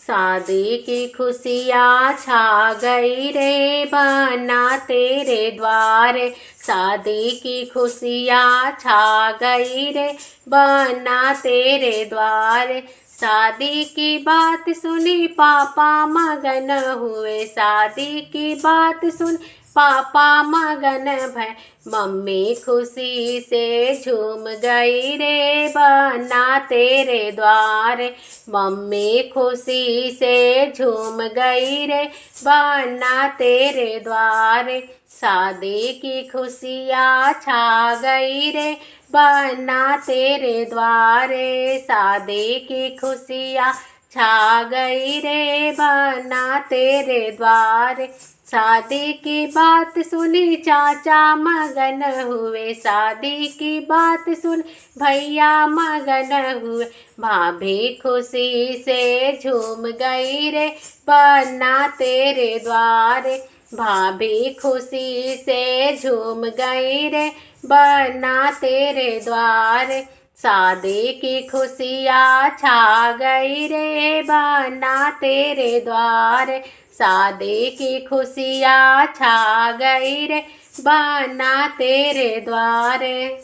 शादी की खुशियाँ छा गई रे बना तेरे द्वारे। शादी की खुशियाँ छा गई रे बना तेरे द्वारे। शादी की बात सुनी पापा मगन हुए। शादी की बात सुन पापा मगन भय। मम्मी खुशी से झूम गई रे बना तेरे द्वारे। मम्मी खुशी से झूम गई रे बना तेरे द्वारे। शादी की खुशियाँ छा गई रे बना तेरे द्वारे। शादी की खुशियाँ छा गई रे बना तेरे द्वारे। शादी की बात सुनी चाचा मगन हुए। शादी की बात सुन भैया मगन हुए। भाभी खुशी से झूम गई रे बना तेरे द्वारे। भाभी खुशी से झूम गई रे बना तेरे द्वारे। शादी की खुशियाँ छा गई रे बना तेरे द्वारे। शादी की खुशियाँ छा गई रे बना तेरे द्वारे।